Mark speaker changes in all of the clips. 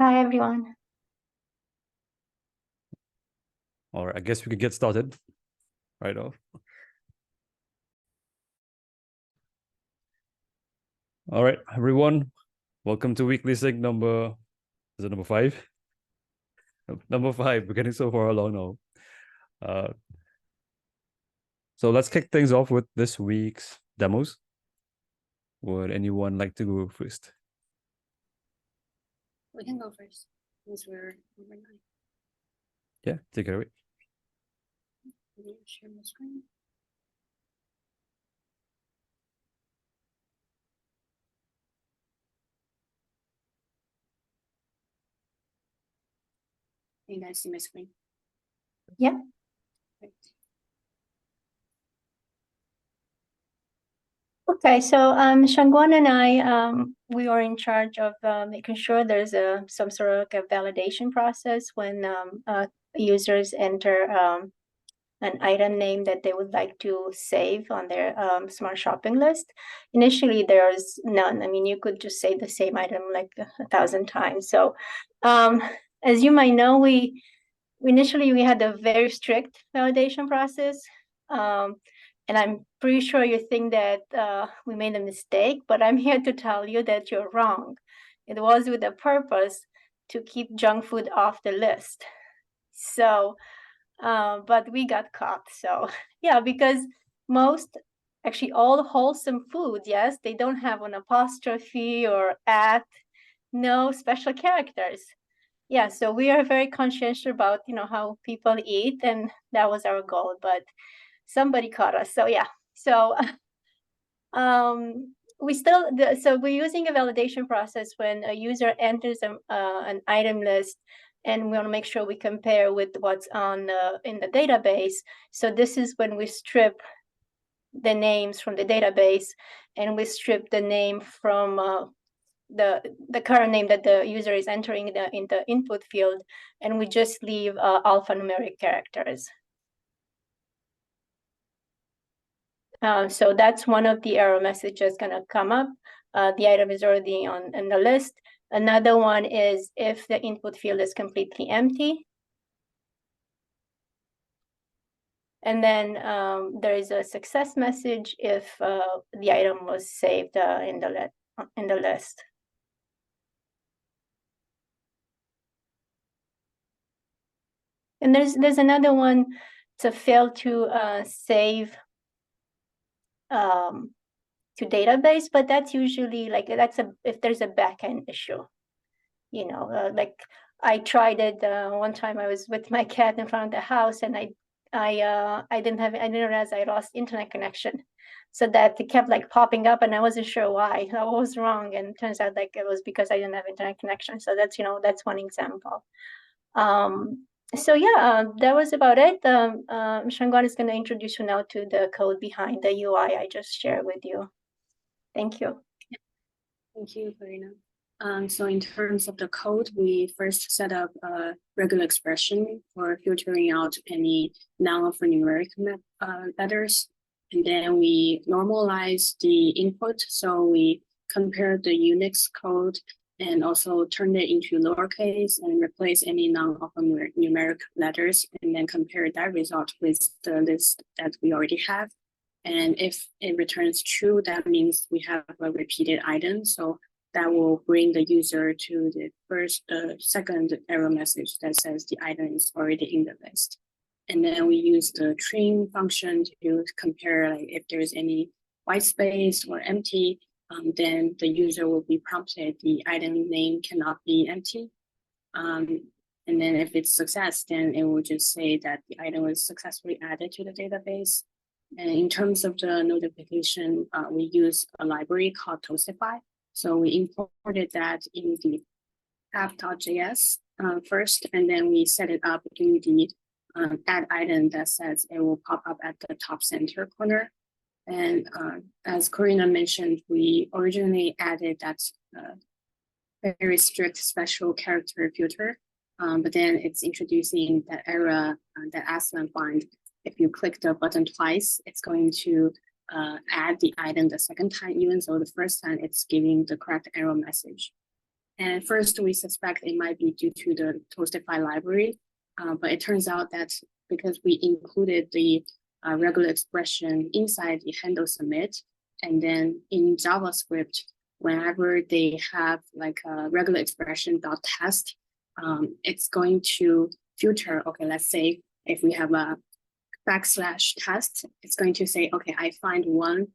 Speaker 1: Hi, everyone.
Speaker 2: All right, I guess we could get started right off. All right, everyone, welcome to Weekly Sync number, is it number 5? Number 5, we're getting so far along now. So let's kick things off with this week's demos. Would anyone like to go first?
Speaker 3: We can go first, since we're number 9.
Speaker 2: Yeah, take it away.
Speaker 3: Can you share my screen? Can you guys see my screen?
Speaker 1: Yeah.
Speaker 3: Great.
Speaker 1: Okay, so Shangwan and I, we are in charge of making sure there's some sort of like a validation process when users enter an item name that they would like to save on their smart shopping list. Initially, there's none. I mean, you could just save the same item like 1,000 times. So as you might know, initially we had a very strict validation process. And I'm pretty sure you think that we made a mistake, but I'm here to tell you that you're wrong. It was with a purpose to keep junk food off the list. So, but we got caught. So yeah, because actually all wholesome foods, yes, they don't have an apostrophe or at, no special characters. Yeah, so we are very conscientious about, how people eat, and that was our goal, but somebody caught us. So yeah, so we're using a validation process when a user enters an item list, and we want to make sure we compare with what's on in the database. So this is when we strip the names from the database, and we strip the name from the current name that the user is entering in the input field, and we just leave alphanumeric characters. So that's one of the error messages going to come up. The item is already on the list. Another one is if the input field is completely empty. And then there is a success message if the item was saved in the list. And there's another one to fail to save to database, but that's usually like if there's a backend issue, like I tried it one time. I was with my cat in front of the house, and I didn't realize I lost internet connection, so that it kept like popping up, and I wasn't sure why. I was wrong, and it turns out like it was because I didn't have internet connection. So that's one example. So yeah, that was about it. Shangwan is going to introduce you now to the code behind the UI I just shared with you. Thank you.
Speaker 3: Thank you, Karina. So in terms of the code, we first set up a regular expression for filtering out any non-alphanumeric letters. And then we normalize the input. So we compare the Unix code and also turn it into lowercase and replace any non-alphanumeric letters, and then compare that result with the list that we already have. And if it returns true, that means we have a repeated item. So that will bring the user to the second error message that says the item is already in the list. And then we use the trim function to compare like if there's any white space or empty, then the user will be prompted the item name cannot be empty. And then if it's success, then it will just say that the item was successfully added to the database. And in terms of the notification, we use a library called Toastify. So we imported that in the app.js first, and then we set it up in the add item that says it will pop up at the top center corner. And as Karina mentioned, we originally added that very strict special character filter, but then it's introducing that error that Aslan find. If you click the button twice, it's going to add the item the second time, even though the first time it's giving the correct error message. And first, we suspect it might be due to the Toastify library, but it turns out that because we included the regular expression inside the handle submit, and then in JavaScript, whenever they have like a regular expression dot test, it's going to filter. Okay, let's say if we have a backslash test, it's going to say, okay, I find one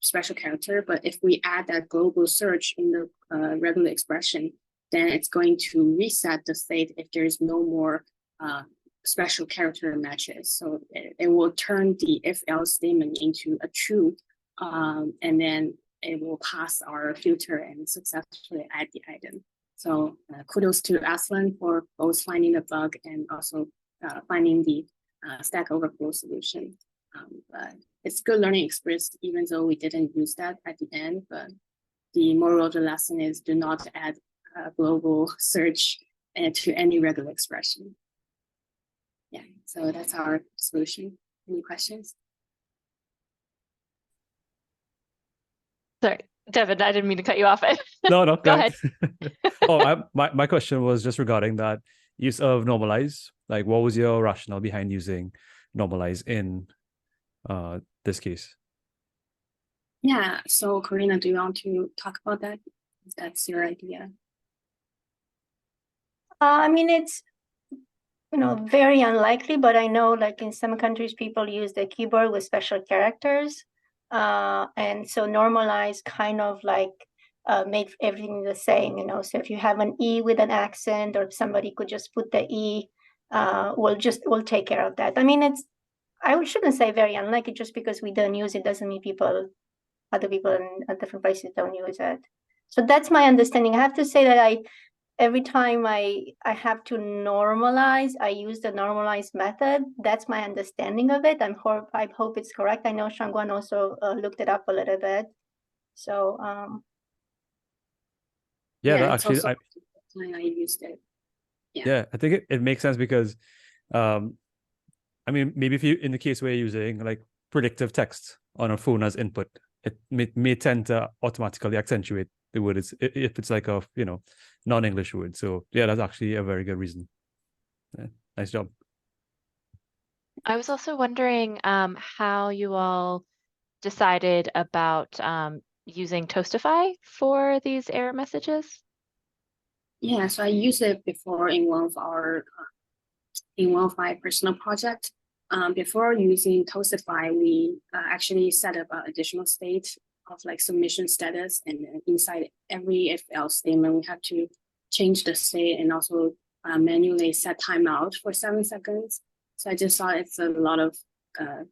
Speaker 3: special character, but if we add that global search in the regular expression, then it's going to reset the state if there's no more special character matches. So it will turn the if else statement into a true, and then it will pass our filter and successfully add the item. So kudos to Aslan for both finding the bug and also finding the Stack Overflow solution. But it's good learning experience, even though we didn't use that at the end. But the moral of the lesson is do not add global search to any regular expression. Yeah, so that's our solution. Any questions?
Speaker 4: Sorry, Devin, I didn't mean to cut you off.
Speaker 2: No,
Speaker 4: Go ahead.
Speaker 2: My question was just regarding that use of normalize. Like, what was your rationale behind using normalize in this case?
Speaker 3: Yeah, so Karina, do you want to talk about that? If that's your idea.
Speaker 1: I mean, it's, very unlikely, but I know like in some countries, people use the keyboard with special characters. And so normalize kind of like made everything the same, So if you have an E with an accent, or somebody could just put the E, we'll take care of that. I mean, I shouldn't say very unlikely. Just because we don't use it doesn't mean other people in different places don't use it. So that's my understanding. I have to say that every time I have to normalize, I use the normalize method. That's my understanding of it. I hope it's correct. I know Shangguan also looked it up a little bit. So
Speaker 2: Yeah, that
Speaker 3: it's
Speaker 2: actually,
Speaker 3: also I used it.
Speaker 2: yeah, I think it makes sense because, I mean, maybe if you, in the case where you're using like predictive text on a phone as input, it may tend to automatically accentuate the word if it's like a non-English word. So yeah, that's actually a very good reason. Yeah, nice job.
Speaker 4: I was also wondering how you all decided about using Toastify for these error messages.
Speaker 3: Yeah, so I used it before in one of my personal projects. Before using Toastify, we actually set up an additional state of like submission status, and inside every if else statement, we have to change the state and also manually set timeout for 7 seconds. So I just thought it's a lot of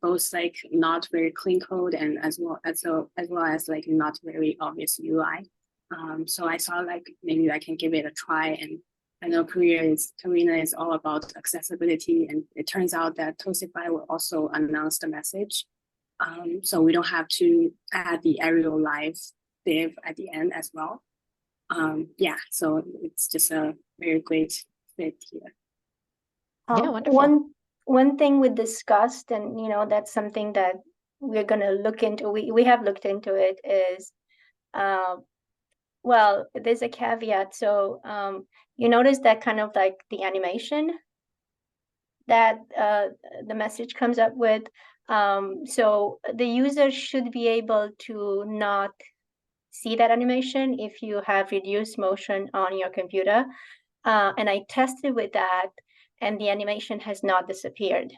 Speaker 3: both like not very clean code and as well as like not very obvious UI. So I thought like maybe I can give it a try, and I know Karina is all about accessibility, and it turns out that Toastify will also announce the message. So we don't have to add the Arial Live div at the end as well. Yeah, so it's just a very great fit here.
Speaker 4: Yeah, wonderful.
Speaker 1: One thing we discussed, and that's something that we're gonna look into. We have looked into it. Is well, there's a caveat. So you notice that kind of like the animation that the message comes up with. So the user should be able to not see that animation if you have reduced motion on your computer. And I tested with that, and the animation has not disappeared.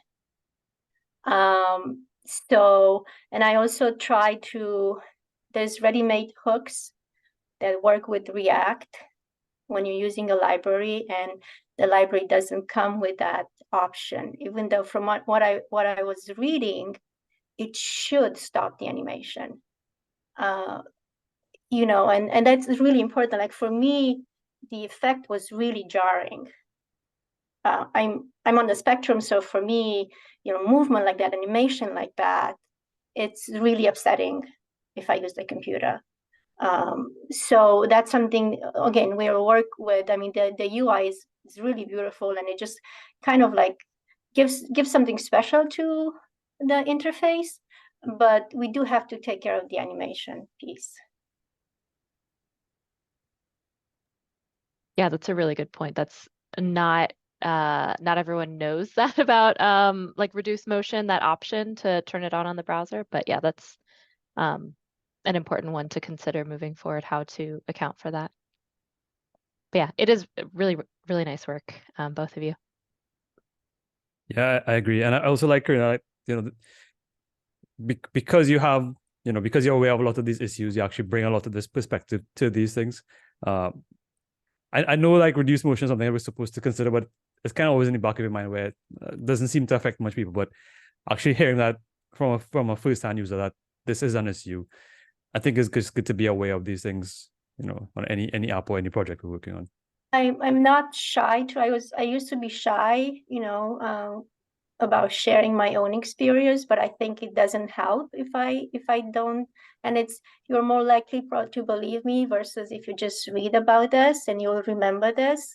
Speaker 1: So, and I also tried there's ready-made hooks that work with React when you're using a library, and the library doesn't come with that option, even though from what I was reading, it should stop the animation. And that's really important. Like for me, the effect was really jarring. I'm on the spectrum, so for me, movement like that, animation like that, it's really upsetting if I use the computer. So that's something, again, we'll work with. I mean, the UI is really beautiful, and it just kind of like gives something special to the interface, but we do have to take care of the animation piece.
Speaker 4: Yeah, that's a really good point. That's not not everyone knows that about like reduce motion, that option to turn it on the browser. But yeah, that's an important one to consider moving forward, how to account for that. But yeah, it is really, really nice work, both of you.
Speaker 2: Yeah, I agree, and I also like because you have because you're aware of a lot of these issues, you actually bring a lot of this perspective to these things. I know like reduced motion is something that we're supposed to consider, but it's kind of always in the back of your mind where it doesn't seem to affect much people. But actually hearing that from a first-hand user that this is an issue, I think it's just good to be aware of these things, on any app or any project we're working on.
Speaker 1: I'm not shy I used to be shy, about sharing my own experience, but I think it doesn't help if I don't, and you're more likely to believe me versus if you just read about this and you'll remember this.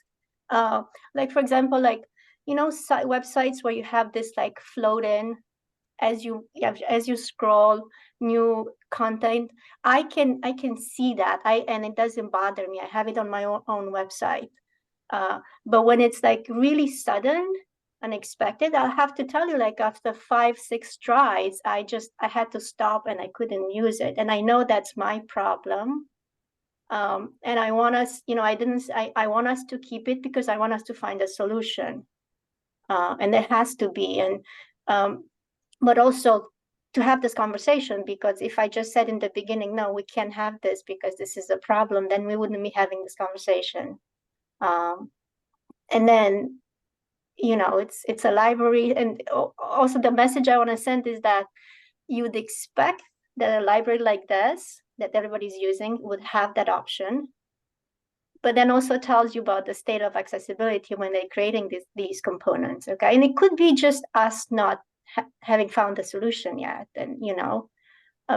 Speaker 1: Like for example, like websites where you have this like float in as you scroll new content. I can see that and it doesn't bother me. I have it on my own website. But when it's like really sudden, unexpected, I'll have to tell you, like after 5-6 tries, I had to stop and I couldn't use it. And I know that's my problem. And I want us, I want us to keep it because I want us to find a solution. And there has to be, but also to have this conversation, because if I just said in the beginning, no, we can't have this because this is a problem, then we wouldn't be having this conversation. And then it's a library, and also the message I want to send is that you'd expect that a library like this that everybody's using would have that option, but then also tells you about the state of accessibility when they're creating these components. Okay, and it could be just us not having found the solution yet, and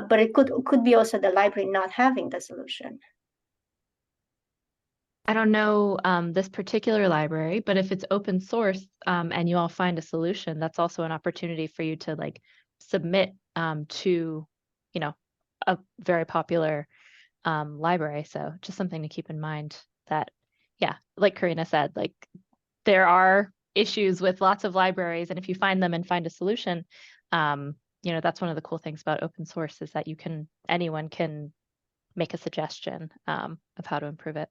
Speaker 1: but it could be also the library not having the solution.
Speaker 4: I don't know this particular library, but if it's open source and you all find a solution, that's also an opportunity for you to like submit to, a very popular library. So just something to keep in mind that, yeah, like Karina said, like there are issues with lots of libraries, and if you find them and find a solution, that's one of the cool things about open source is that anyone can make a suggestion of how to improve it.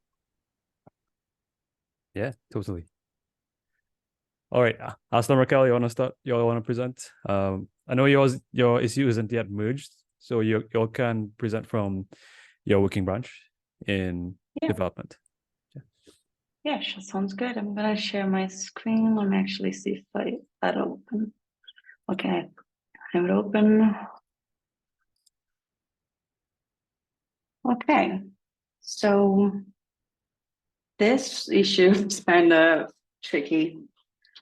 Speaker 2: Yeah, totally. All right, Aslan, Raquel, you want to start? You all want to present? I know your issue isn't yet merged, so you all can present from your working branch in development.
Speaker 5: Yeah, sure, sounds good. I'm gonna share my screen. Let me actually see if that'll open. Okay, I have it open. Okay, so this issue is kind of tricky,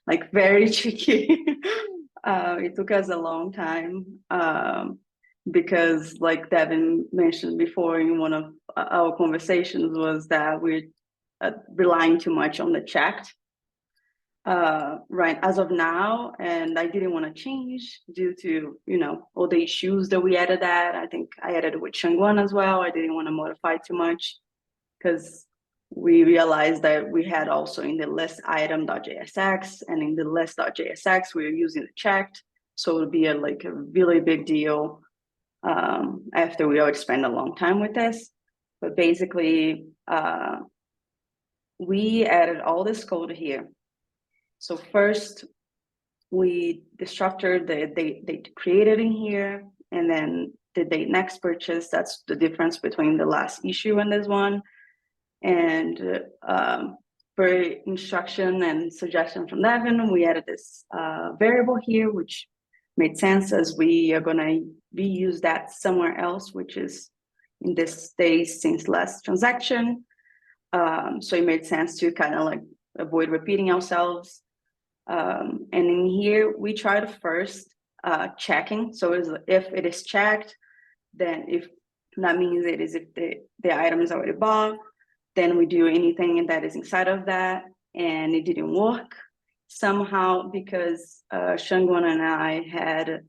Speaker 5: like very tricky. It took us a long time because, like Devin mentioned before in one of our conversations, was that we're relying too much on the checked right as of now, and I didn't want to change due to all the issues that we added. I think I added with Shangguan as well. I didn't want to modify too much because we realized that we had also in the list item.jsx and in the list.jsx we were using the checked, so it would be a really big deal after we already spent a long time with this. But basically we added all this code here. So first we destructured the date created in here, and then the date next purchase. That's the difference between the last issue and this one. And per instruction and suggestion from Devin, we added this variable here, which made sense as we are gonna reuse that somewhere else, which is in this days since last transaction. So it made sense to kind of like avoid repeating ourselves. And in here, we try to first checking. So if it is checked, then if that means it is if the item is already bought, then we do anything that is inside of that. And it didn't work somehow because Shangguan and I had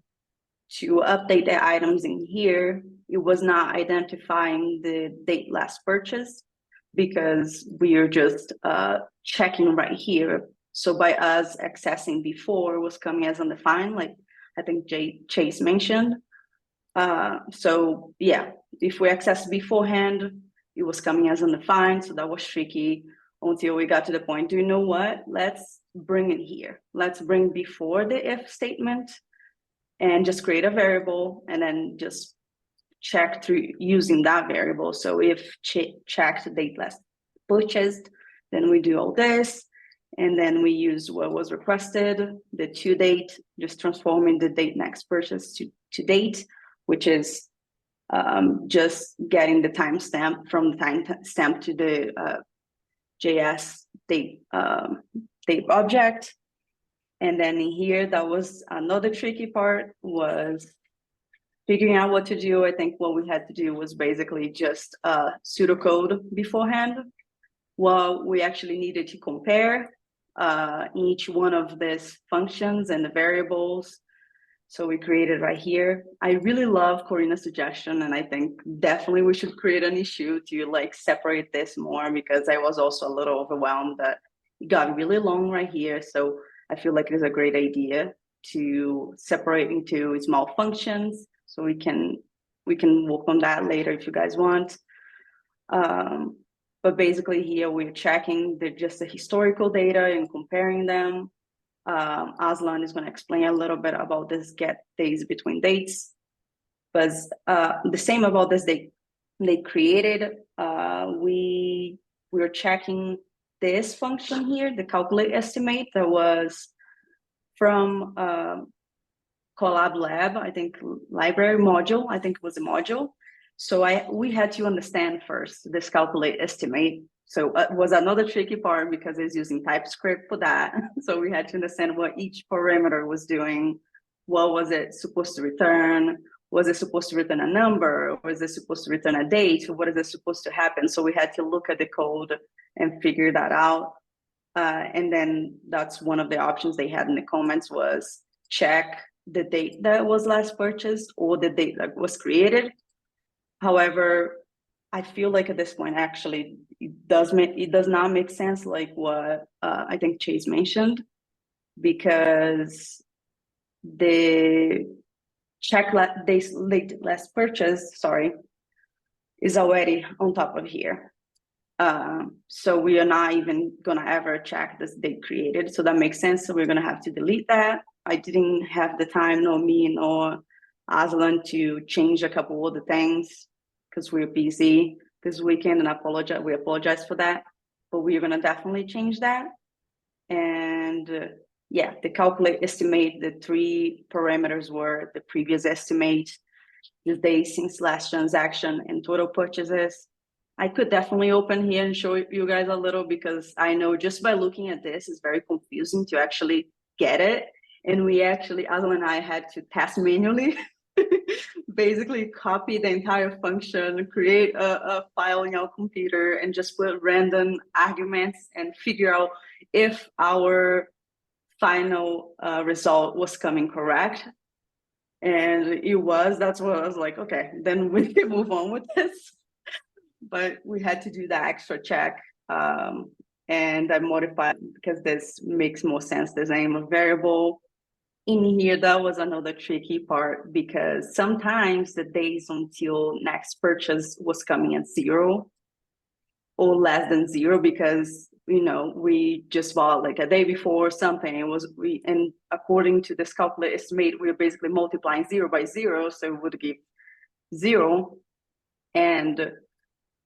Speaker 5: to update the items in here. It was not identifying the date last purchase, because we are just checking right here. So by us accessing before was coming as undefined, like I think Chase mentioned. So yeah, if we access beforehand, it was coming as undefined, so that was tricky until we got to the point, do you know what? Let's bring it here. Let's bring before the if statement and just create a variable and then just check through using that variable. So if checked date last purchased, then we do all this. And then we use what was requested, the to date, just transforming the date next purchase to date, which is just getting the timestamp from the timestamp to the JS date object. And then in here, that was another tricky part, was figuring out what to do. I think what we had to do was basically just pseudocode beforehand. Well, we actually needed to compare each one of these functions and the variables. So we created right here. I really love Corina's suggestion, and I think definitely we should create an issue to like separate this more, because I was also a little overwhelmed that it got really long right here. So I feel like it's a great idea to separate into small functions. So we can work on that later if you guys want. But basically here we're checking just the historical data and comparing them. Aslan is going to explain a little bit about this get days between dates. But the same about this they created, we were checking this function here, the calculate estimate, that was from Collab Lab, I think library module, I think it was a module. So we had to understand first this calculate estimate. So it was another tricky part because it's using TypeScript for that. So we had to understand what each parameter was doing. What was it supposed to return? Was it supposed to return a number? Or was it supposed to return a date? What is it supposed to happen? So we had to look at the code and figure that out. And then that's one of the options they had in the comments was check the date that was last purchased or the date that was created. However, I feel like at this point, actually, it does not make sense, like what I think Chase mentioned, because the check last purchase, sorry, is already on top of here. So we are not even gonna ever check this date created. So that makes sense. So we're gonna have to delete that. I didn't have the time, nor me, nor Aslan, to change a couple of the things because we're busy this weekend, and we apologize for that. But we're gonna definitely change that. And yeah, the calculate estimate, the three parameters were the previous estimate, the day since last transaction, and total purchases. I could definitely open here and show you guys a little, because I know just by looking at this, it's very confusing to actually get it. And we actually, Aslan and I had to test manually, basically copy the entire function, create a file in our computer, and just put random arguments and figure out if our final result was coming correct. And it was, that's what I was like, okay, then we can move on with this. But we had to do that extra check. And I modified because this makes more sense. There's a name of variable in here. That was another tricky part, because sometimes the days until next purchase was coming at 0 or less than 0, because we just bought like a day before something. It was and according to this calculate estimate, we were basically multiplying 0 by 0, so it would give 0. And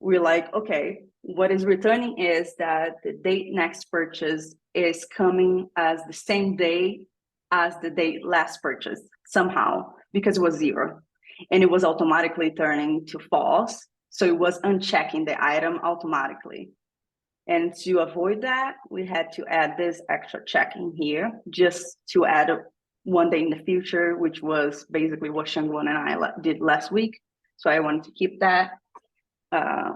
Speaker 5: we're like, okay, what is returning is that the date next purchase is coming as the same day as the date last purchase somehow, because it was 0, and it was automatically turning to false. So it was unchecking the item automatically. And to avoid that, we had to add this extra check in here, just to add one day in the future, which was basically what Shangwon and I did last week. So I wanted to keep that.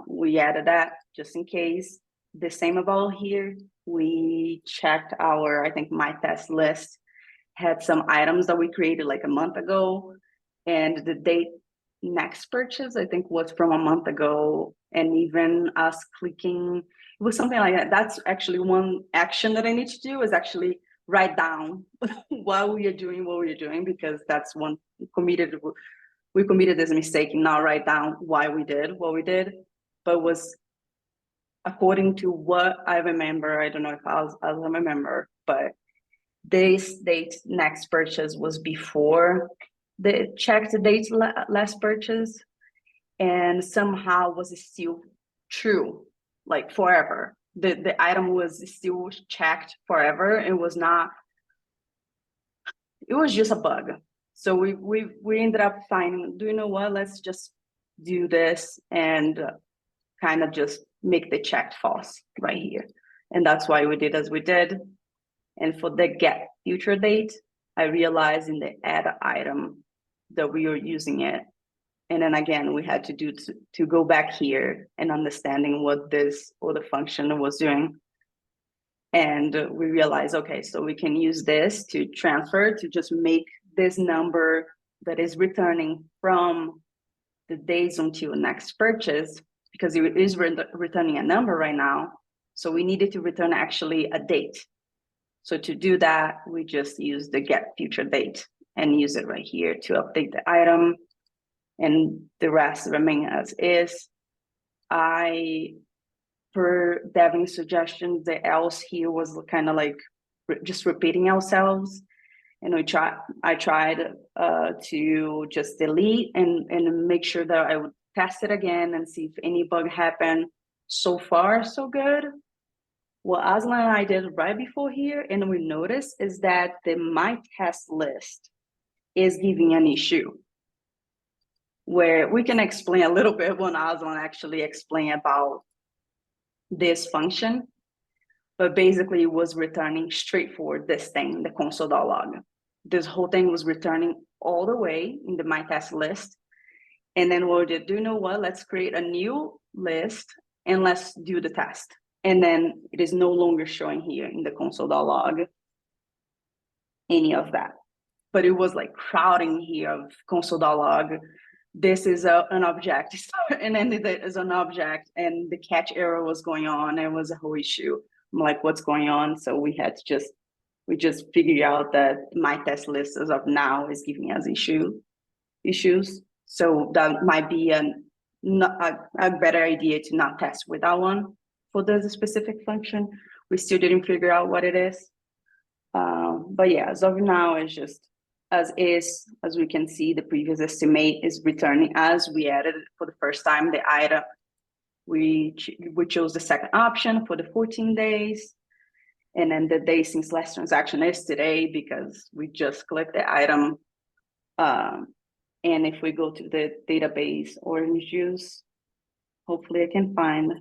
Speaker 5: We added that just in case. The same about here. We checked I think my test list had some items that we created like a month ago, and the date next purchase, I think was from a month ago, and even us clicking, it was something like that. That's actually one action that I need to do, is actually write down what we are doing, because that's one we committed this mistake, not write down why we did what we did, but was according to what I remember. I don't know if I'll remember, but this date next purchase was before the checked date last purchase, and somehow was still true, like forever. The item was still checked forever. It was not. It was just a bug. So we ended up finding, do you know what? Let's just do this and kind of just make the check false right here. And that's why we did as we did. And for the get future date, I realized in the add item that we were using it. And then again, we had to do to go back here and understanding what this other function was doing. And we realized, okay, so we can use this to transfer, to just make this number that is returning from the days until next purchase, because it is returning a number right now. So we needed to return actually a date. So to do that, we just use the get future date and use it right here to update the item, and the rest remain as is. Per Devin's suggestion, the else here was kind of like just repeating ourselves. And I tried to just delete and make sure that I would test it again and see if any bug happened. So far, so good. What Aslan and I did right before here, and we noticed, is that the my test list is giving an issue, where we can explain a little bit when Aslan actually explain about this function, but basically it was returning straightforward this thing, the console.log. This whole thing was returning all the way in the my test list. And then we did, do you know what? Let's create a new list and let's do the test. And then it is no longer showing here in the console.log any of that. But it was like crowding here of console.log. This is an object, and then there is an object, and the catch error was going on. It was a whole issue. I'm like, what's going on? So we had to we just figured out that my test list as of now is giving us issues. So that might be a better idea to not test with that one for the specific function. We still didn't figure out what it is. But yeah, as of now, it's just as is. As we can see, the previous estimate is returning as we added for the first time the item. We chose the second option for the 14 days. And then the day since last transaction is today, because we just clicked the item. And if we go to the database orange juice, hopefully I can find.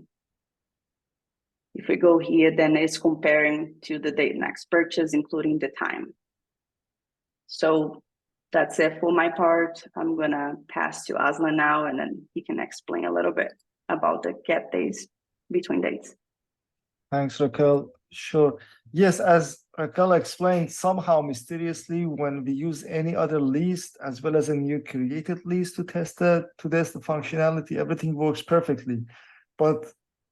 Speaker 5: If we go here, then it's comparing to the date next purchase, including the time. So that's it for my part. I'm gonna pass to Aslan now, and then he can explain a little bit about the get days between dates.
Speaker 6: Thanks, Raquel. Sure. Yes, as Raquel explained, somehow mysteriously, when we use any other list as well as a new created list to test the functionality, everything works perfectly. But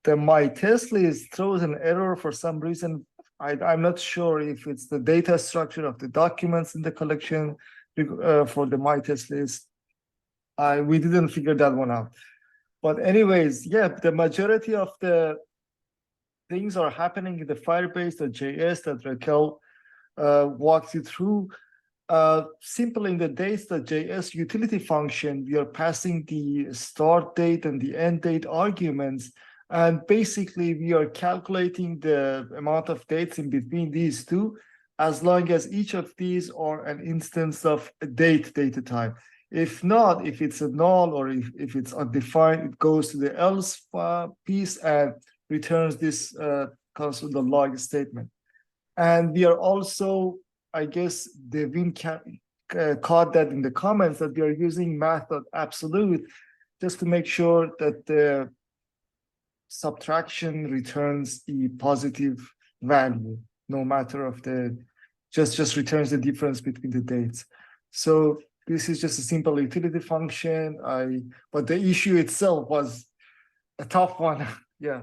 Speaker 6: the my test list throws an error for some reason. I'm not sure if it's the data structure of the documents in the collection for the my test list. We didn't figure that one out. But anyways, yeah, the majority of the things are happening in the Firebase.js that Raquel walked you through. Simply in the dates.js utility function, we are passing the start date and the end date arguments. And basically, we are calculating the amount of dates in between these two, as long as each of these are an instance of a data type. If not, if it's a null or if it's undefined, it goes to the else piece and returns this console.log statement. And we are also, I guess, Devin caught that in the comments, that we are using math.absolute just to make sure that the subtraction returns a positive value, no matter of the, just returns the difference between the dates. So this is just a simple utility function. But the issue itself was a tough one. Yeah.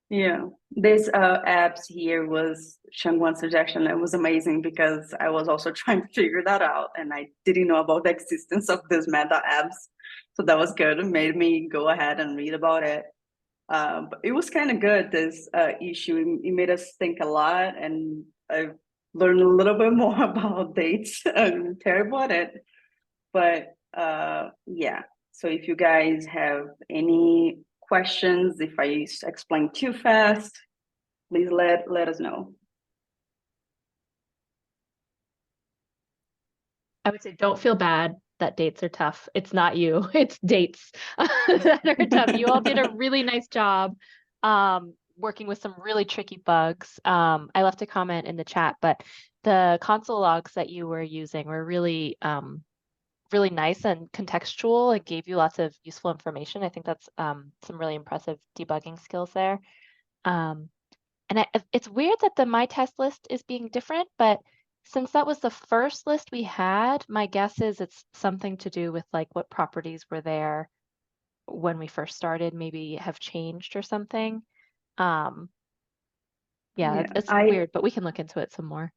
Speaker 5: Yeah, this apps here was Shangwan's suggestion. It was amazing because I was also trying to figure that out, and I didn't know about the existence of this meta apps. So that was good. It made me go ahead and read about it. But it was kind of good, this issue. It made us think a lot, and I learned a little bit more about dates. I'm terrible at it. But yeah, so if you guys have any questions, if I explain too fast, please let us know.
Speaker 4: I would say don't feel bad that dates are tough. It's not you, it's dates that are tough. You all did a really nice job working with some really tricky bugs. I left a comment in the chat, but the console logs that you were using were really really nice and contextual. It gave you lots of useful information. I think that's some really impressive debugging skills there. And it's weird that the my test list is being different, but since that was the first list we had, my guess is it's something to do with like what properties were there when we first started, maybe have changed or something. Yeah, it's weird, but we can look into it some more.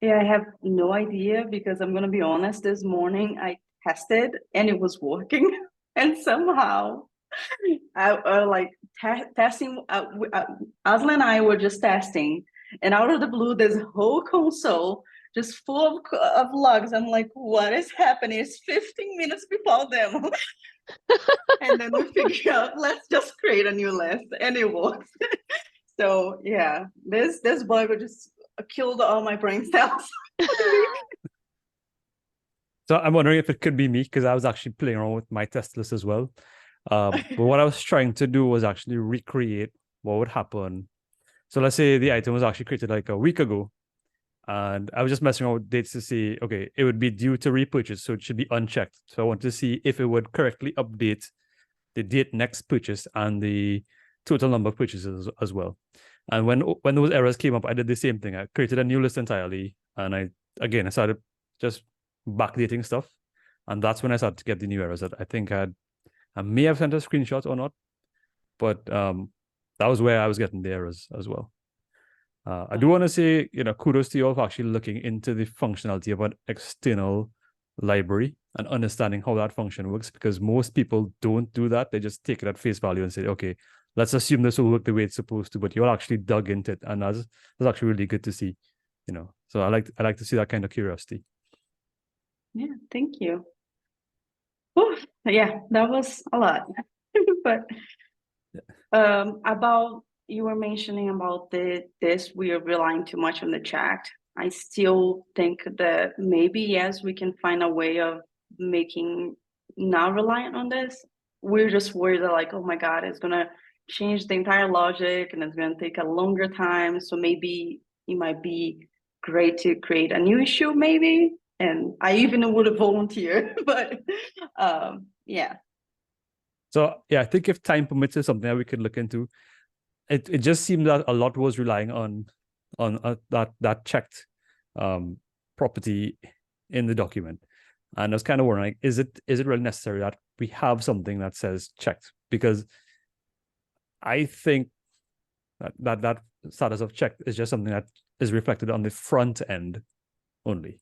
Speaker 5: Yeah, I have no idea because I'm gonna be honest, this morning I tested and it was working and somehow I like testing, Aslan and I were just testing, and out of the blue, this whole console just full of logs. I'm like, what is happening? It's 15 minutes before them. And then we figure out, let's just create a new list, and it works. So yeah, this bug just killed all my brain cells.
Speaker 2: So I'm wondering if it could be me because I was actually playing around with my test list as well. But what I was trying to do was actually recreate what would happen. So let's say the item was actually created like a week ago, and I was just messing around with dates to see, okay, it would be due to repurchase, so it should be unchecked. So I wanted to see if it would correctly update the date next purchase and the total number of purchases as well. And when those errors came up, I did the same thing. I created a new list entirely, and I started just backdating stuff, and that's when I started to get the new errors that I think I may have sent a screenshot or not, but that was where I was getting the errors as well. I do want to say, kudos to you all for actually looking into the functionality of an external library and understanding how that function works, because most people don't do that. They just take it at face value and say, okay, let's assume this will work the way it's supposed to, but you all actually dug into it, and that's actually really good to see, So I like to see that kind of curiosity.
Speaker 5: Yeah, thank you. Oof, yeah, that was a lot. But about, you were mentioning about this, we are relying too much on the chat. I still think that maybe, yes, we can find a way of making not reliant on this. We're just worried that like, oh my God, it's gonna change the entire logic and it's gonna take a longer time. So maybe it might be great to create a new issue, maybe. And I even would volunteer, but yeah.
Speaker 2: So yeah, I think if time permits, is something that we could look into. It just seemed that a lot was relying on that checked property in the document, and I was kind of wondering, like, is it really necessary that we have something that says checked? Because I think that status of checked is just something that is reflected on the front end only.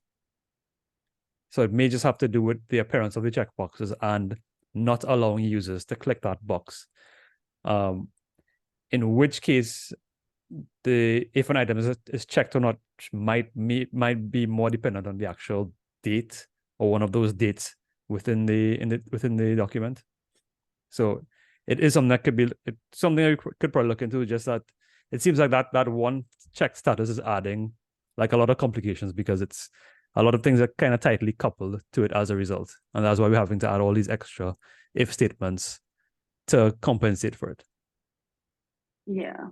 Speaker 2: So it may just have to do with the appearance of the checkboxes and not allowing users to click that box. In which case, if an item is checked or not might be more dependent on the actual date or one of those dates within the document. So it is something that could be something that we could probably look into. Just that it seems like that one checked status is adding like a lot of complications, because it's a lot of things are kind of tightly coupled to it as a result, and that's why we're having to add all these extra if statements to compensate for it.
Speaker 5: Yeah.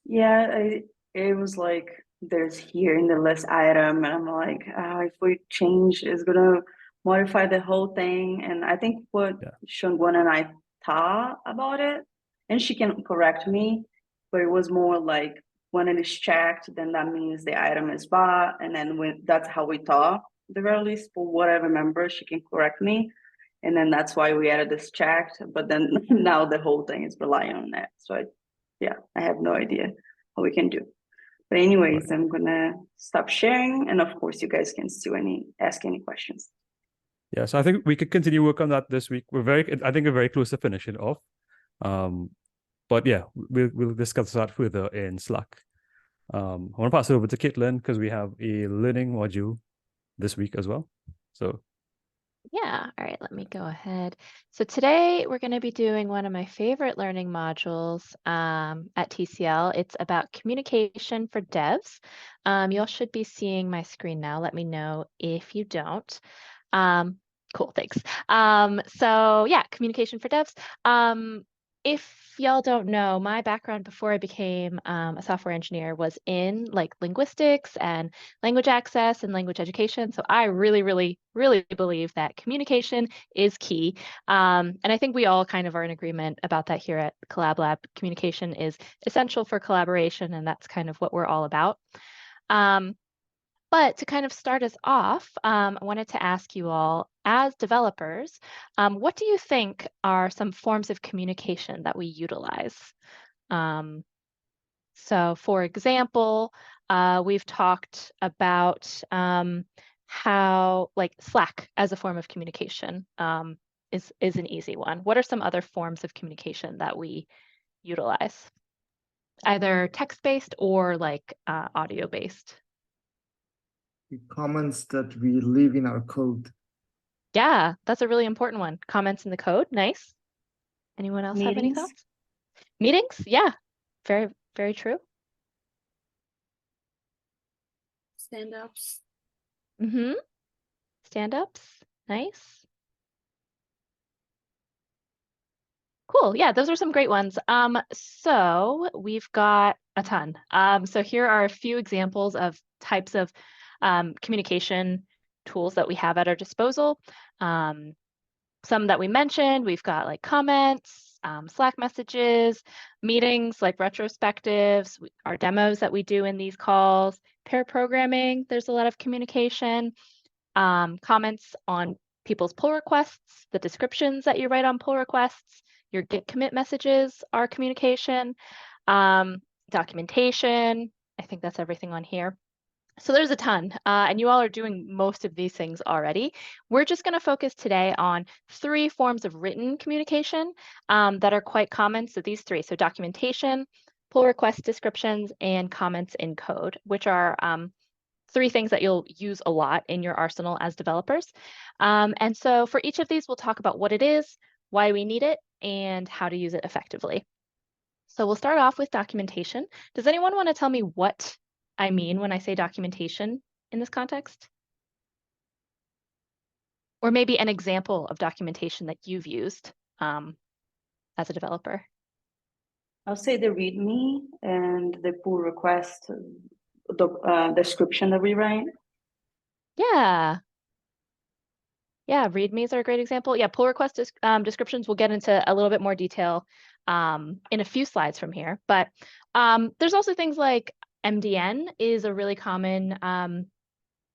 Speaker 5: It was like there's here in the list item, and I'm like, if we change, it's gonna modify the whole thing. And I think what Shangwan and I thought about it, and she can correct me, but it was more like when it is checked, then that means the item is bought, and then that's how we thought. the very least, for what I remember, she can correct me. And then that's why we added this chat, but then now the whole thing is relying on that. So I have no idea what we can do. But anyways, I'm gonna stop sharing, and of course you guys can still ask any questions.
Speaker 2: Yeah, so I think we could continue work on that this week. I think we're very close to finishing off. But yeah, we'll discuss that further in Slack. I want to pass it over to Caitlin because we have a learning module this week as well. So
Speaker 4: Yeah, all right, let me go ahead. So today we're going to be doing one of my favorite learning modules at TCL. It's about communication for devs. You all should be seeing my screen now. Let me know if you don't. Cool, thanks. So yeah, communication for devs. If y'all don't know, my background before I became a software engineer was in like linguistics and language access and language education. So I really, really, really believe that communication is key. And I think we all kind of are in agreement about that here at Collab Lab. Communication is essential for collaboration, and that's kind of what we're all about. But to kind of start us off, I wanted to ask you all, as developers, what do you think are some forms of communication that we utilize? So for example, we've talked about how like Slack as a form of communication is an easy one. What are some other forms of communication that we utilize? Either text-based or like audio-based.
Speaker 6: The comments that we leave in our code.
Speaker 4: Yeah, that's a really important one. Comments in the code. Nice. Anyone else have any
Speaker 5: Meetings.
Speaker 4: thoughts? Meetings? Yeah, very, very true.
Speaker 3: Stand-ups.
Speaker 4: Mm-hmm. Stand-ups. Nice. Cool. Yeah, those are some great ones. So we've got a ton. So here are a few examples of types of communication tools that we have at our disposal. Some that we mentioned, we've got like comments, Slack messages, meetings like retrospectives, our demos that we do in these calls, pair programming, there's a lot of communication, comments on people's pull requests, the descriptions that you write on pull requests, your Git commit messages are communication, documentation, I think that's everything on here. So there's a ton, and you all are doing most of these things already. We're just going to focus today on 3 forms of written communication that are quite common. So these 3, so documentation, pull request descriptions, and comments in code, which are 3 things that you'll use a lot in your arsenal as developers. And so for each of these, we'll talk about what it is, why we need it, and how to use it effectively. So we'll start off with documentation. Does anyone want to tell me what I mean when I say documentation in this context? Or maybe an example of documentation that you've used as a developer.
Speaker 5: I'll say the README and the pull request description that we write.
Speaker 4: Yeah. Yeah, READMEs are a great example. Yeah, pull request descriptions, we'll get into a little bit more detail in a few slides from here. But there's also things like MDN is a really common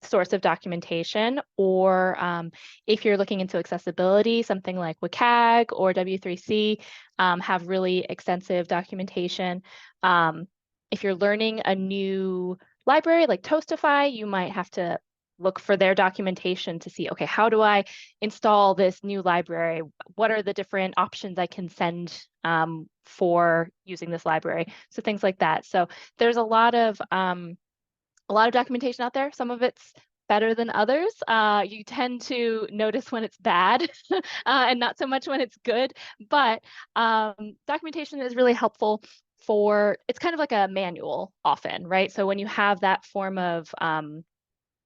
Speaker 4: source of documentation, or if you're looking into accessibility, something like WCAG or W3C have really extensive documentation. If you're learning a new library like Toastify, you might have to look for their documentation to see, okay, how do I install this new library? What are the different options I can send for using this library? So things like that. So there's a lot of documentation out there. Some of it's better than others. You tend to notice when it's bad and not so much when it's good. But documentation is really helpful it's kind of like a manual often, right? So when you have that form of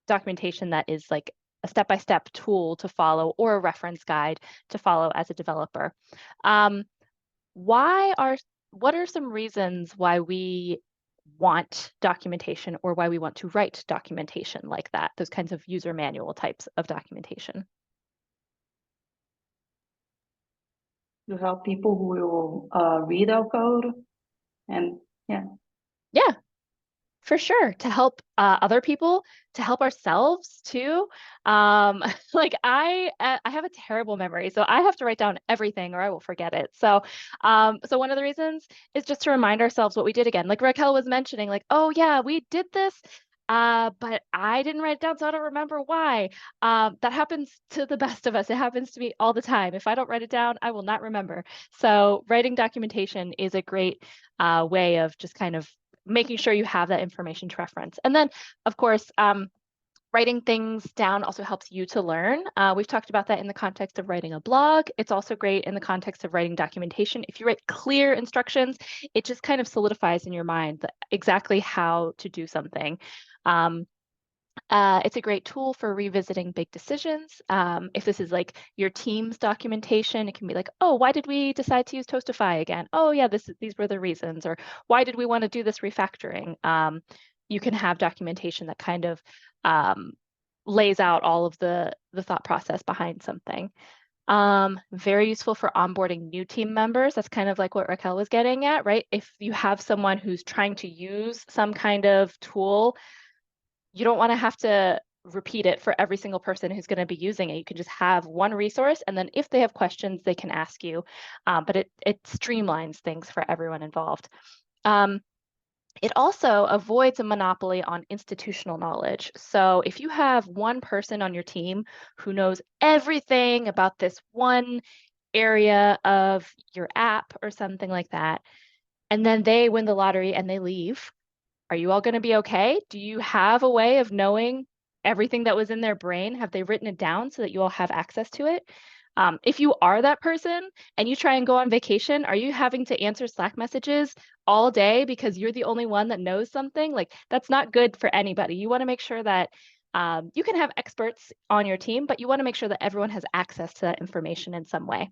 Speaker 4: documentation that is like a step-by-step tool to follow or a reference guide to follow as a developer. What are some reasons why we want documentation or why we want to write documentation like that, those kinds of user manual types of documentation?
Speaker 5: To help people who will read our code, and yeah.
Speaker 4: Yeah, For sure, to help other people, to help ourselves too. Like I have a terrible memory, so I have to write down everything or I will forget it. So so one of the reasons is just to remind ourselves what we did again. Like Raquel was mentioning, like, oh yeah, we did this, but I didn't write it down, so I don't remember why. That happens to the best of us. It happens to me all the time. If I don't write it down, I will not remember. So writing documentation is a great way of just kind of making sure you have that information to reference. And then, of course, writing things down also helps you to learn. We've talked about that in the context of writing a blog. It's also great in the context of writing documentation. If you write clear instructions, it just kind of solidifies in your mind exactly how to do something. It's a great tool for revisiting big decisions. If this is like your team's documentation, it can be like, oh, why did we decide to use Toastify again? Oh yeah, these were the reasons. Or why did we want to do this refactoring? You can have documentation that kind of lays out all of the thought process behind something. Very useful for onboarding new team members. That's kind of like what Raquel was getting at, right? If you have someone who's trying to use some kind of tool, you don't want to have to repeat it for every single person who's going to be using it. You can just have one resource, and then if they have questions, they can ask you. But it streamlines things for everyone involved. It also avoids a monopoly on institutional knowledge. So if you have one person on your team who knows everything about this one area of your app or something like that, and then they win the lottery and they leave, are you all going to be okay? Do you have a way of knowing everything that was in their brain? Have they written it down so that you all have access to it? If you are that person and you try and go on vacation, are you having to answer Slack messages all day because you're the only one that knows something? Like, that's not good for anybody. You want to make sure that you can have experts on your team, but you want to make sure that everyone has access to that information in some way.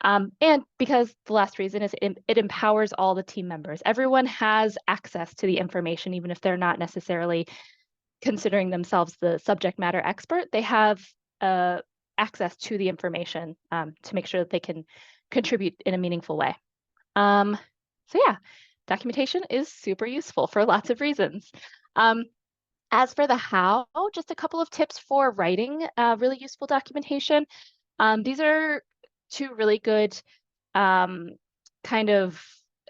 Speaker 4: And because the last reason is it empowers all the team members. Everyone has access to the information, even if they're not necessarily considering themselves the subject matter expert. They have access to the information to make sure that they can contribute in a meaningful way. So yeah, documentation is super useful for lots of reasons. As for the how, just a couple of tips for writing really useful documentation. These are two really good kind of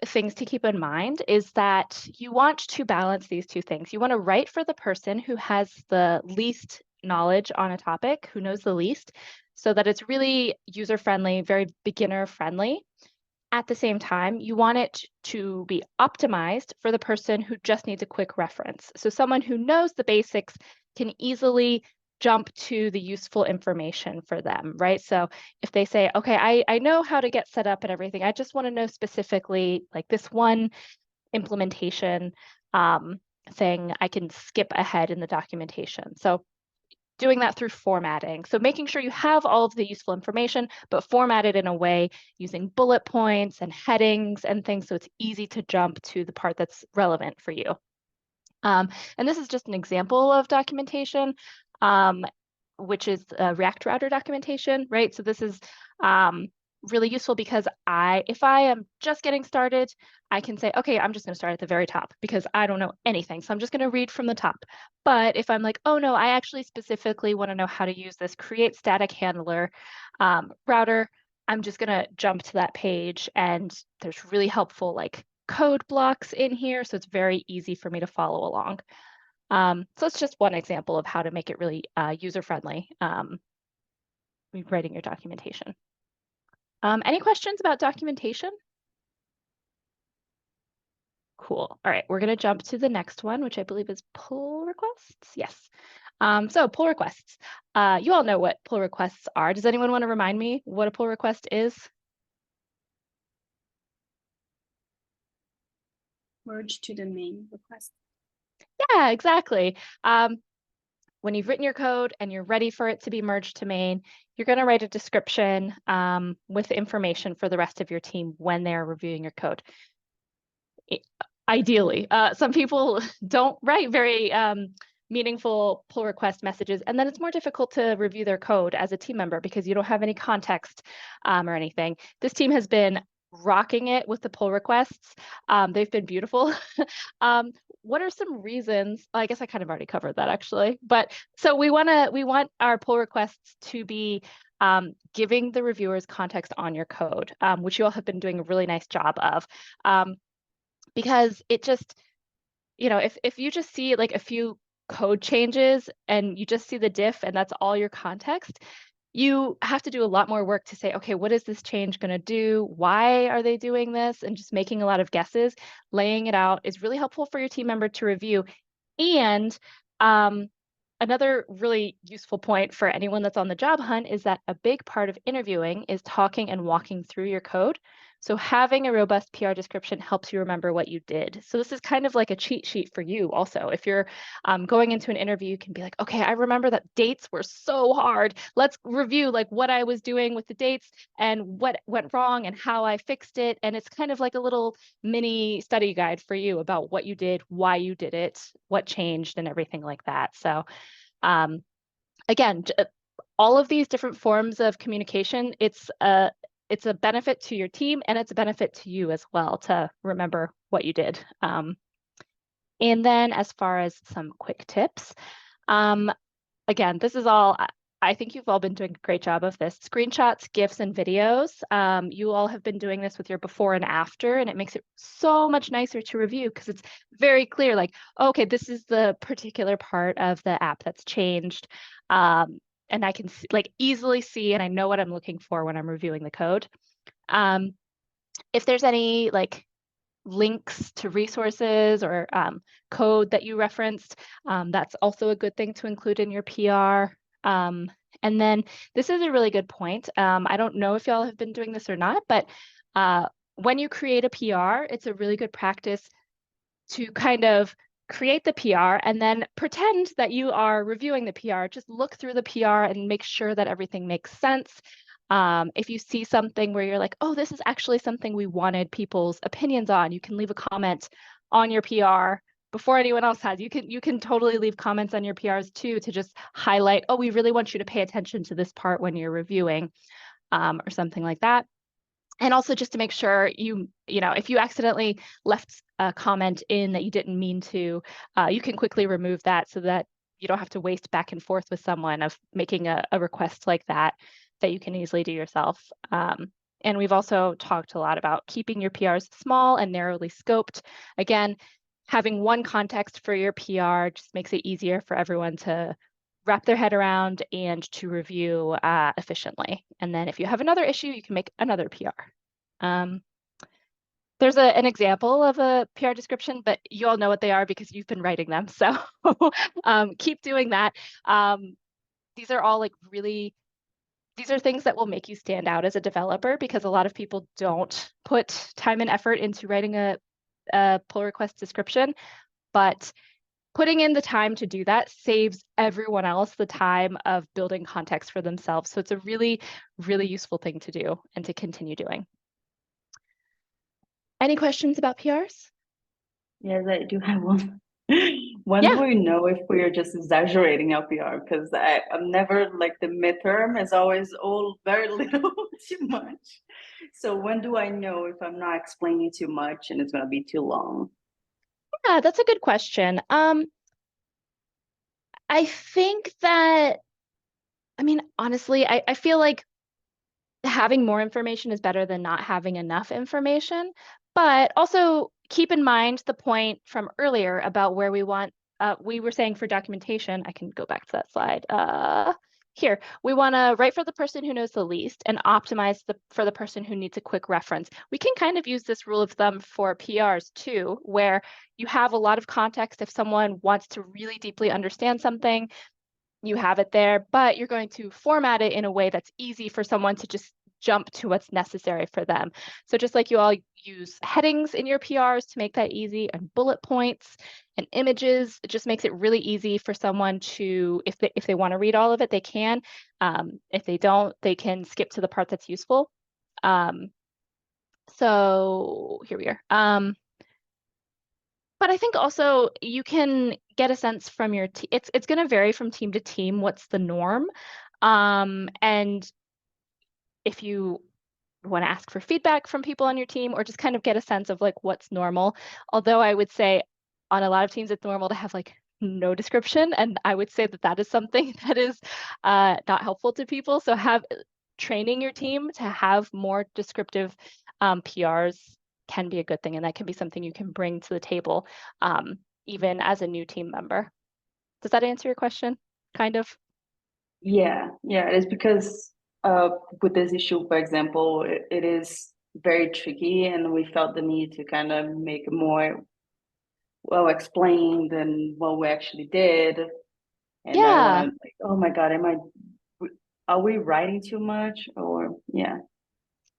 Speaker 4: things to keep in mind is that you want to balance these two things. You want to write for the person who has the least knowledge on a topic, who knows the least, so that it's really user-friendly, very beginner-friendly. At the same time, you want it to be optimized for the person who just needs a quick reference. So someone who knows the basics can easily jump to the useful information for them, right? So if they say, okay, I know how to get set up and everything, I just want to know specifically like this one implementation thing, I can skip ahead in the documentation. So doing that through formatting. So making sure you have all of the useful information, but formatted in a way using bullet points and headings and things so it's easy to jump to the part that's relevant for you. And this is just an example of documentation, which is React router documentation, right? So this is really useful because if I am just getting started, I can say, okay, I'm just going to start at the very top because I don't know anything. So I'm just going to read from the top. But if I'm like, oh no, I actually specifically want to know how to use this create static handler router, I'm just going to jump to that page, and there's really helpful like code blocks in here. So it's very easy for me to follow along. So it's just one example of how to make it really user-friendly writing your documentation. Any questions about documentation? Cool. All right, we're going to jump to the next one, which I believe is pull requests. Yes. So pull requests. You all know what pull requests are. Does anyone want to remind me what a pull request is?
Speaker 3: Merge to the main request.
Speaker 4: Yeah, exactly. When you've written your code and you're ready for it to be merged to main, you're going to write a description with information for the rest of your team when they're reviewing your code. Ideally, some people don't write very meaningful pull request messages, and then it's more difficult to review their code as a team member because you don't have any context or anything. This team has been rocking it with the pull requests. They've been beautiful. What are some reasons? I guess I kind of already covered that actually. But so we want our pull requests to be giving the reviewers context on your code, which you all have been doing a really nice job of. Because it just, if you just see like a few code changes and you just see the diff and that's all your context, you have to do a lot more work to say, okay, what is this change going to do? Why are they doing this? And just making a lot of guesses. Laying it out is really helpful for your team member to review. And another really useful point for anyone that's on the job hunt is that a big part of interviewing is talking and walking through your code. So having a robust PR description helps you remember what you did. So this is kind of like a cheat sheet for you also. If you're going into an interview, you can be like, okay, I remember that dates were so hard. Let's review like what I was doing with the dates and what went wrong and how I fixed it. And it's kind of like a little mini study guide for you about what you did, why you did it, what changed, and everything like that. So again, all of these different forms of communication, it's a benefit to your team and it's a benefit to you as well to remember what you did. And then as far as some quick tips, again, this is all, I think you've all been doing a great job of this. Screenshots, GIFs, and videos. You all have been doing this with your before and after, and it makes it so much nicer to review because it's very clear, like, okay, this is the particular part of the app that's changed. And I can like easily see, and I know what I'm looking for when I'm reviewing the code. If there's any like links to resources or code that you referenced, that's also a good thing to include in your PR. And then this is a really good point. I don't know if y'all have been doing this or not, but when you create a PR, it's a really good practice to kind of create the PR and then pretend that you are reviewing the PR. Just look through the PR and make sure that everything makes sense. If you see something where you're like, oh, this is actually something we wanted people's opinions on, you can leave a comment on your PR before anyone else has. You can totally leave comments on your PRs too to just highlight, oh, we really want you to pay attention to this part when you're reviewing, or something like that. And also just to make sure if you accidentally left a comment in that you didn't mean to, you can quickly remove that so that you don't have to waste back and forth with someone of making a request like that you can easily do yourself. And we've also talked a lot about keeping your PRs small and narrowly scoped. Again, having one context for your PR just makes it easier for everyone to wrap their head around and to review efficiently. And then if you have another issue, you can make another PR. There's an example of a PR description, but you all know what they are because you've been writing them. So keep doing that. These are all these are things that will make you stand out as a developer because a lot of people don't put time and effort into writing a pull request description, but putting in the time to do that saves everyone else the time of building context for themselves. So it's a really, really useful thing to do and to continue doing. Any questions about PRs?
Speaker 5: Yes, I do have one. When
Speaker 4: Yeah.
Speaker 5: do we know if we are just exaggerating our PR? Because I'm never like the midterm is always all very little too much. So when do I know if I'm not explaining too much and it's going to be too long?
Speaker 4: Yeah, that's a good question. I think that, honestly, I feel like having more information is better than not having enough information, but also keep in mind the point from earlier about where we were saying for documentation, I can go back to that slide. Here, we want to write for the person who knows the least and optimize for the person who needs a quick reference. We can kind of use this rule of thumb for PRs too, where you have a lot of context. If someone wants to really deeply understand something, you have it there, but you're going to format it in a way that's easy for someone to just jump to what's necessary for them. So just like you all use headings in your PRs to make that easy, and bullet points and images, it just makes it really easy for someone to, if they want to read all of it, they can. If they don't, they can skip to the part that's useful. So here we are. But I think also you can get a sense from your team. It's going to vary from team to team what's the norm. And if you want to ask for feedback from people on your team, or just kind of get a sense of like what's normal. Although I would say on a lot of teams, it's normal to have like no description. And I would say that that is something that is not helpful to people. So training your team to have more descriptive PRs can be a good thing. And that can be something you can bring to the table even as a new team member. Does that answer your question? Kind of?
Speaker 5: Yeah, it's because with this issue, for example, it is very tricky, and we felt the need to kind of make it more well explained than what we actually did. And I
Speaker 4: Yeah.
Speaker 5: wanted like, oh my God, are we writing too much? Or yeah.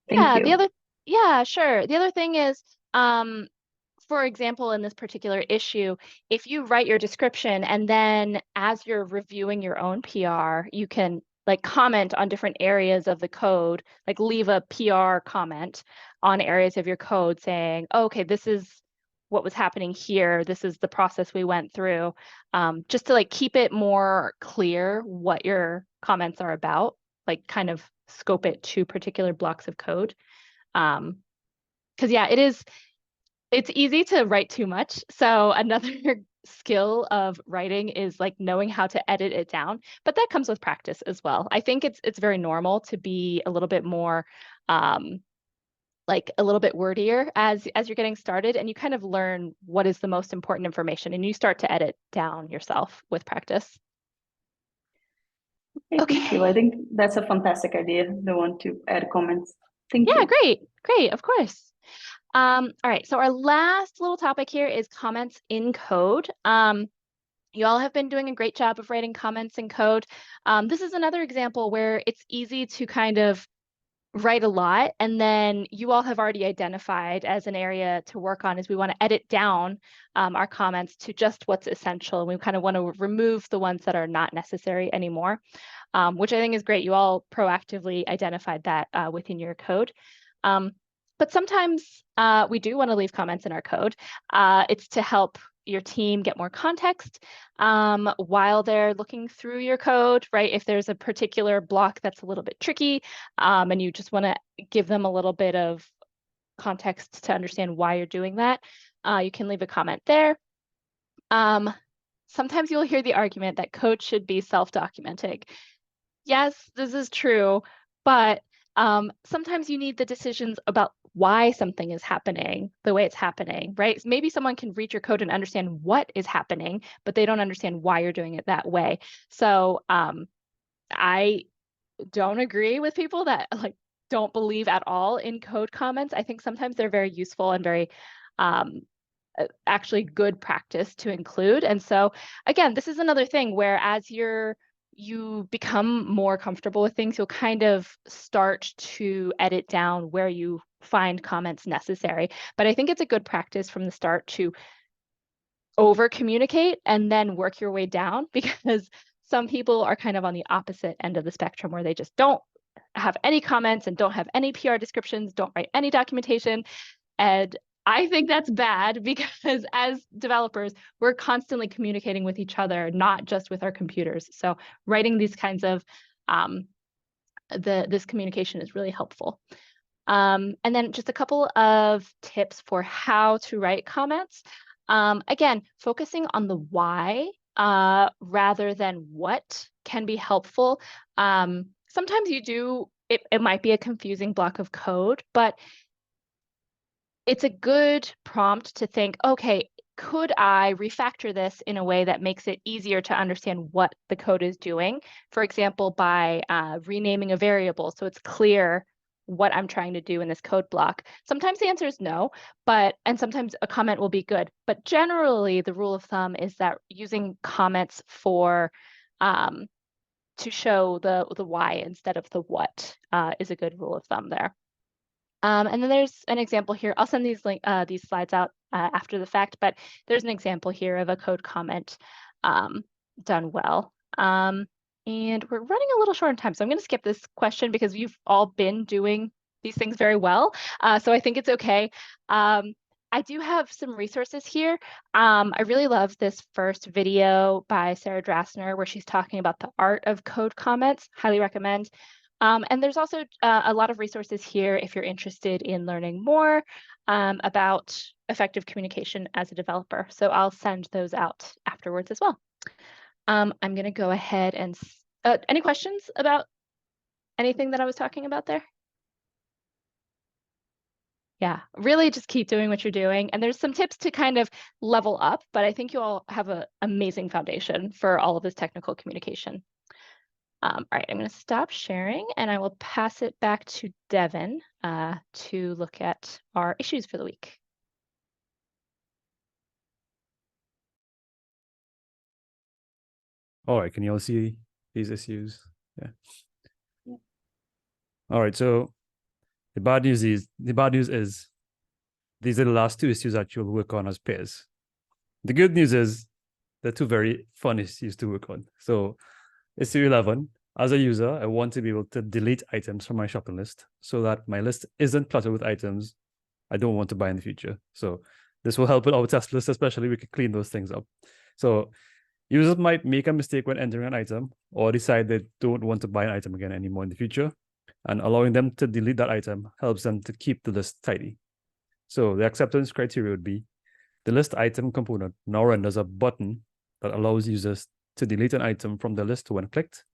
Speaker 5: Thank you.
Speaker 4: Yeah, sure. The other thing is, for example, in this particular issue, if you write your description and then as you're reviewing your own PR, you can like comment on different areas of the code, like leave a PR comment on areas of your code saying, oh, okay, this is what was happening here. This is the process we went through, just to like keep it more clear what your comments are about, like kind of scope it to particular blocks of code. Because yeah, it's easy to write too much. So another skill of writing is like knowing how to edit it down, but that comes with practice as well. I think it's very normal to be a little bit more like a little bit wordier as you're getting started, and you kind of learn what is the most important information and you start to edit down yourself with practice.
Speaker 5: Okay, thank you. I think that's a fantastic idea. The one to add comments. Thank you.
Speaker 4: Yeah, great, of course. All right, so our last little topic here is comments in code. You all have been doing a great job of writing comments in code. This is another example where it's easy to kind of write a lot, and then you all have already identified as an area to work on is we want to edit down our comments to just what's essential. And we kind of want to remove the ones that are not necessary anymore, which I think is great. You all proactively identified that within your code. But sometimes we do want to leave comments in our code. It's to help your team get more context while they're looking through your code, right? If there's a particular block that's a little bit tricky and you just want to give them a little bit of context to understand why you're doing that, you can leave a comment there. Sometimes you'll hear the argument that code should be self-documenting. Yes, this is true, but sometimes you need the decisions about why something is happening the way it's happening, right? Maybe someone can read your code and understand what is happening, but they don't understand why you're doing it that way. So I don't agree with people that like don't believe at all in code comments. I think sometimes they're very useful and very actually good practice to include. And so again, this is another thing where as you become more comfortable with things, you'll kind of start to edit down where you find comments necessary. But I think it's a good practice from the start to over communicate and then work your way down, because some people are kind of on the opposite end of the spectrum where they just don't have any comments and don't have any PR descriptions, don't write any documentation. And I think that's bad, because as developers, we're constantly communicating with each other, not just with our computers. So writing these kinds of this communication is really helpful. And then just a couple of tips for how to write comments. Again, focusing on the why rather than what can be helpful. Sometimes it might be a confusing block of code, but it's a good prompt to think, okay, could I refactor this in a way that makes it easier to understand what the code is doing? For example, by renaming a variable so it's clear what I'm trying to do in this code block. Sometimes the answer is no, and sometimes a comment will be good. But generally, the rule of thumb is that using comments to show the why instead of the what is a good rule of thumb there. And then there's an example here. I'll send these slides out after the fact, but there's an example here of a code comment done well. And we're running a little short on time, so I'm going to skip this question because you've all been doing these things very well. So I think it's okay. I do have some resources here. I really love this first video by Sarah Drasner where she's talking about the art of code comments. Highly recommend. And there's also a lot of resources here if you're interested in learning more about effective communication as a developer. So I'll send those out afterwards as well. I'm going to go ahead and any questions about anything that I was talking about there? Yeah, really just keep doing what you're doing. And there's some tips to kind of level up, but I think you all have an amazing foundation for all of this technical communication. All right, I'm going to stop sharing and I will pass it back to Devin to look at our issues for the week.
Speaker 2: All right, can you all see these issues? Yeah.
Speaker 3: Yeah.
Speaker 2: All right, so the bad news is these are the last two issues that you'll work on as pairs. The good news is they're two very fun issues to work on. So issue 11, as a user, I want to be able to delete items from my shopping list so that my list isn't cluttered with items I don't want to buy in the future. So this will help with our test list, especially we can clean those things up. So users might make a mistake when entering an item or decide they don't want to buy an item again anymore in the future. And allowing them to delete that item helps them to keep the list tidy. So the acceptance criteria would be the list item component now renders a button that allows users to delete an item from the list when clicked.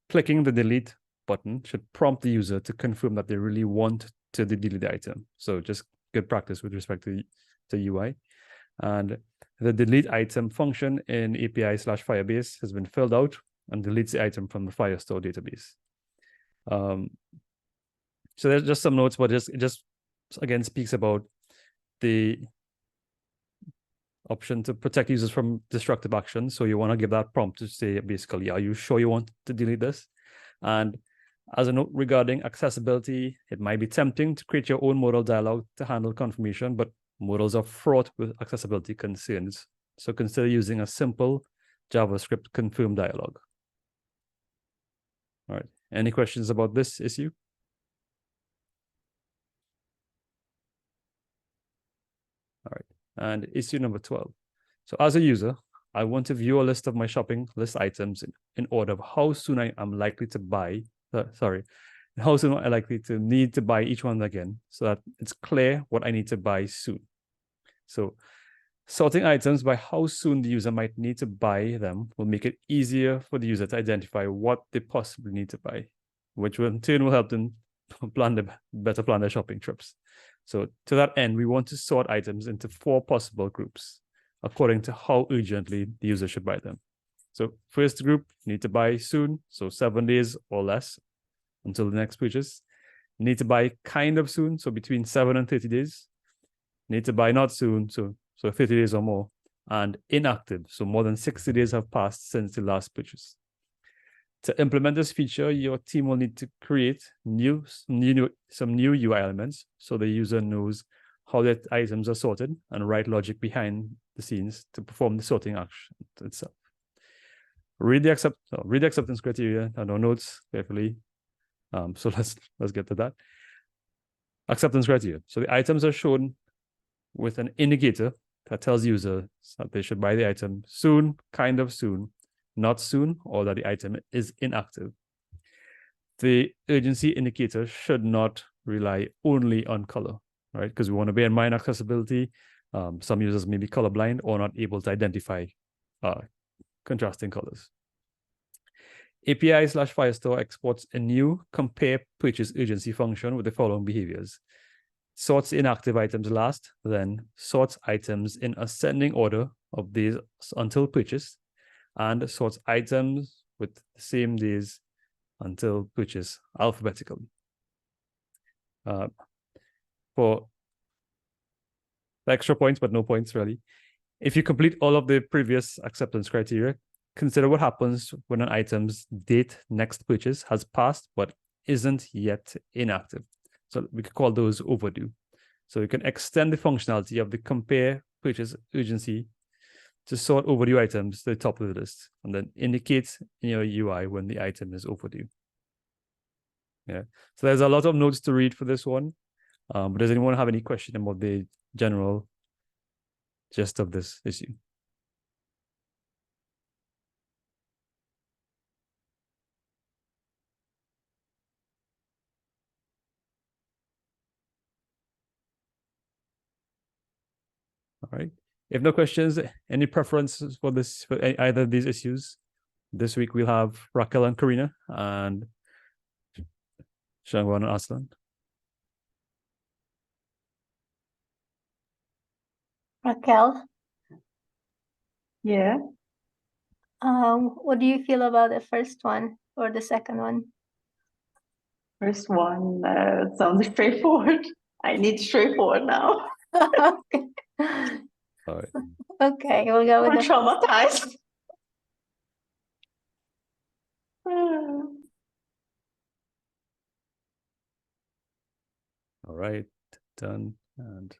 Speaker 2: Clicking the delete button should prompt the user to confirm that they really want to delete the item. So just good practice with respect to UI. And the delete item function in API/Firebase has been filled out and deletes the item from the Firestore database. So there's just some notes, but it just again speaks about the option to protect users from destructive actions. So you want to give that prompt to say basically, are you sure you want to delete this? And as a note regarding accessibility, it might be tempting to create your own modal dialog to handle confirmation, but modals are fraught with accessibility concerns. So consider using a simple JavaScript confirm dialog. All right. Any questions about this issue? All right. And issue number 12. So as a user, I want to view a list of my shopping list items in order of how soon I am likely to buy, how soon I'm likely to need to buy each one again so that it's clear what I need to buy soon. So sorting items by how soon the user might need to buy them will make it easier for the user to identify what they possibly need to buy, which will in turn will help them better plan their shopping trips. So to that end, we want to sort items into 4 possible groups according to how urgently the user should buy them. So first group, need to buy soon, so 7 days or less until the next purchase. Need to buy kind of soon, so between 7 and 30 days. Need to buy not soon, so 30 days or more. And inactive, so more than 60 days have passed since the last purchase. To implement this feature, your team will need to create some new UI elements so the user knows how the items are sorted and write logic behind the scenes to perform the sorting action itself. Read the acceptance criteria and our notes carefully. So let's get to that. Acceptance criteria. So the items are shown with an indicator that tells users that they should buy the item soon, kind of soon, not soon, or that the item is inactive. The urgency indicator should not rely only on color, right? Because we want to bear in mind accessibility. Some users may be colorblind or not able to identify contrasting colors. API/Firestore exports a new compare purchase urgency function with the following behaviors. Sorts inactive items last, then sorts items in ascending order of days until purchase, and sorts items with the same days until purchase alphabetically. For extra points, but no points really. If you complete all of the previous acceptance criteria, consider what happens when an item's date next purchase has passed but isn't yet inactive. So we could call those overdue. So you can extend the functionality of the compare purchase urgency to sort overdue items to the top of the list and then indicate in your UI when the item is overdue. Yeah, so there's a lot of notes to read for this one. But does anyone have any question about the general gist of this issue? right. If no questions, any preferences for this for either of these issues? This week we'll have Raquel and Karina and Shangwan and Aslan.
Speaker 1: Raquel,
Speaker 5: Yeah.
Speaker 1: what do you feel about the first one or the second one?
Speaker 5: First one sounds straightforward. I need straightforward now.
Speaker 1: Okay.
Speaker 2: All right.
Speaker 1: Okay, we'll go with
Speaker 5: I'm
Speaker 1: the
Speaker 5: traumatized.
Speaker 2: All right. Done. And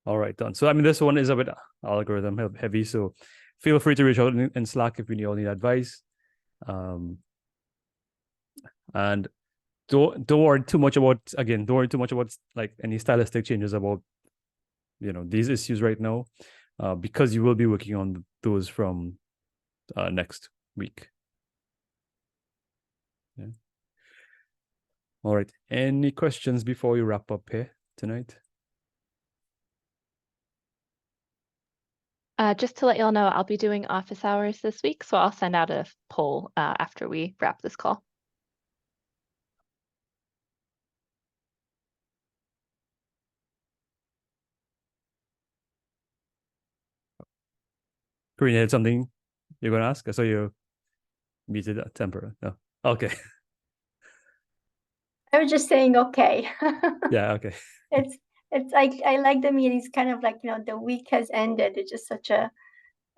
Speaker 2: all right, done. So I mean, this one is a bit algorithm heavy, so feel free to reach out in Slack if you all need advice. And don't worry too much about like any stylistic changes about these issues right now, because you will be working on those from next week. Yeah. All right. Any questions before we wrap up here tonight?
Speaker 4: Just to let y'all know, I'll be doing office hours this week, so I'll send out a poll after we wrap this call.
Speaker 2: Karina, had something you're gonna ask? I saw you muted that temper. No. Okay.
Speaker 1: I was just saying, okay.
Speaker 2: Yeah, okay.
Speaker 1: It's like I like the meetings kind of like, the week has ended. It's just such a,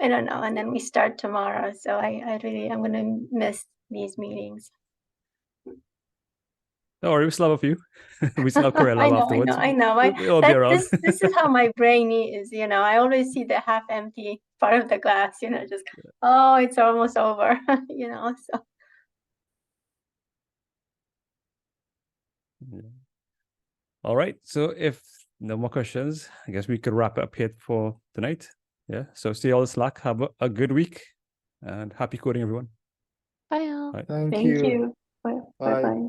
Speaker 1: I don't know, and then we start tomorrow. So I'm gonna miss these meetings.
Speaker 2: Don't worry, we still have a few. We still have Corella
Speaker 1: I know,
Speaker 2: afterwards.
Speaker 1: I know.
Speaker 2: We'll be around.
Speaker 1: This is how my brain is, I always see the half empty part of the glass, just, oh, it's almost over, so.
Speaker 2: Yeah. All right. So if no more questions, I guess we could wrap it up here for tonight. Yeah. So see you all in Slack. Have a good week and happy coding, everyone.
Speaker 4: Bye, all.
Speaker 2: Right.
Speaker 6: Thank
Speaker 5: Thank
Speaker 6: you.
Speaker 5: you. Bye
Speaker 6: Bye.
Speaker 5: bye.